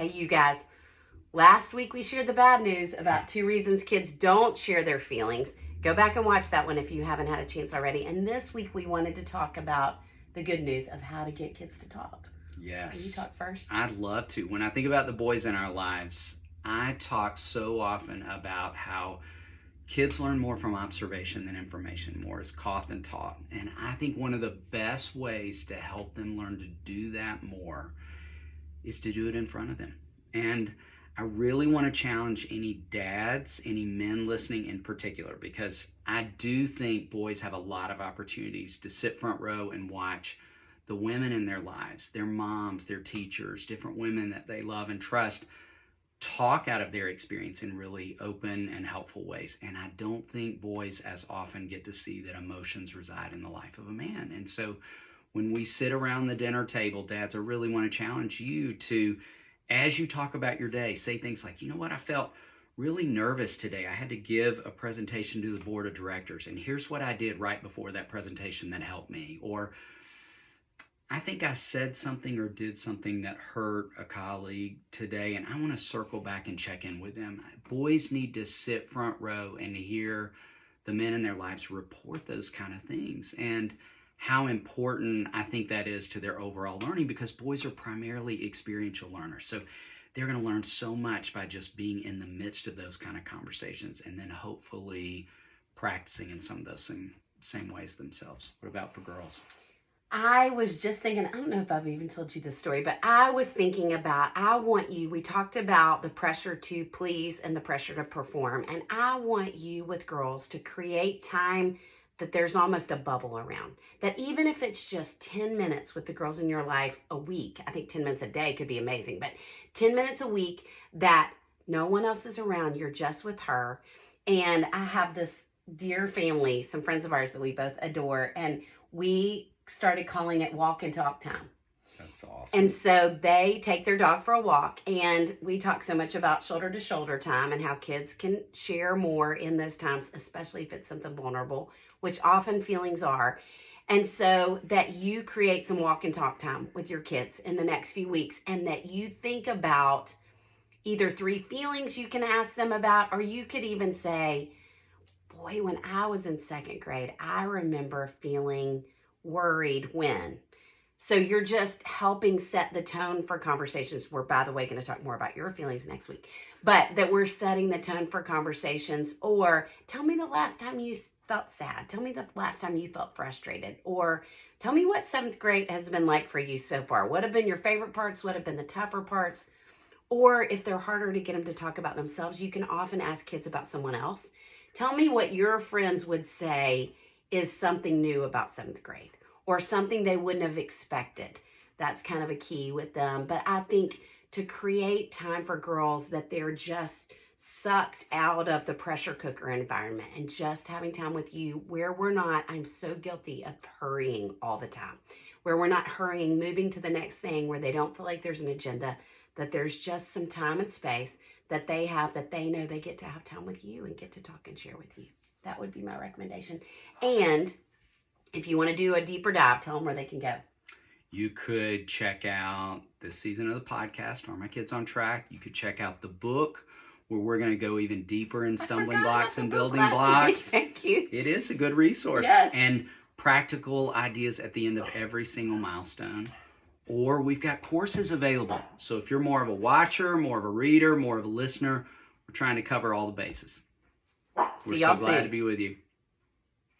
Hey, you guys, last week we shared the bad news about 2 reasons kids don't share their feelings. Go back and watch that one if you haven't had a chance already. And this week we wanted to talk about the good news of how to get kids to talk. Yes. Will you talk first? I'd love to. When I think about the boys in our lives, I talk so often about how kids learn more from observation than information. More is caught than taught. And I think one of the best ways to help them learn to do that more is to do it in front of them. And I really want to challenge any dads, any men listening in particular, because I do think boys have a lot of opportunities to sit front row and watch the women in their lives, their moms, their teachers, different women that they love and trust, talk out of their experience in really open and helpful ways. And I don't think boys as often get to see that emotions reside in the life of a man. And so when we sit around the dinner table, dads, I really want to challenge you to, as you talk about your day, say things like, you know what, I felt really nervous today. I had to give a presentation to the board of directors, and here's what I did right before that presentation that helped me. Or I think I said something or did something that hurt a colleague today, and I want to circle back and check in with them. Boys need to sit front row and hear the men in their lives report those kind of things, and how important I think that is to their overall learning, because boys are primarily experiential learners. So they're going to learn so much by just being in the midst of those kind of conversations, and then hopefully practicing in some of those same ways themselves. What about for girls? I was just thinking, I don't know if I've even told you this story, but I was thinking about, we talked about the pressure to please and the pressure to perform. And I want you with girls to create time that there's almost a bubble around. That even if it's just 10 minutes with the girls in your life a week, I think 10 minutes a day could be amazing, but 10 minutes a week that no one else is around, you're just with her. And I have this dear family, some friends of ours that we both adore, and we started calling it walk and talk time. That's awesome. And so they take their dog for a walk, and we talk so much about shoulder to shoulder time and how kids can share more in those times, especially if it's something vulnerable, which often feelings are. And so that you create some walk and talk time with your kids in the next few weeks, and that you think about either 3 feelings you can ask them about, or you could even say, boy, when I was in 2nd grade, I remember feeling worried when. So you're just helping set the tone for conversations. We're, by the way, going to talk more about your feelings next week, but that we're setting the tone for conversations. Or tell me the last time you felt sad. Tell me the last time you felt frustrated. Or tell me what 7th grade has been like for you so far. What have been your favorite parts? What have been the tougher parts? Or if they're harder to get them to talk about themselves, you can often ask kids about someone else. Tell me what your friends would say is something new about 7th grade, or something they wouldn't have expected. That's kind of a key with them. But I think to create time for girls that they're just sucked out of the pressure cooker environment and just having time with you, where we're not, I'm so guilty of hurrying all the time, where we're not hurrying, moving to the next thing, where they don't feel like there's an agenda, that there's just some time and space that they have, that they know they get to have time with you and get to talk and share with you. That would be my recommendation. And if you want to do a deeper dive, tell them where they can go. You could check out this season of the podcast, Are My Kids on Track? You could check out the book, where we're going to go even deeper in stumbling blocks and building blocks. Thank you. It is a good resource. Yes. And practical ideas at the end of every single milestone. Or we've got courses available. So if you're more of a watcher, more of a reader, more of a listener, we're trying to cover all the bases. We're so glad to be with you.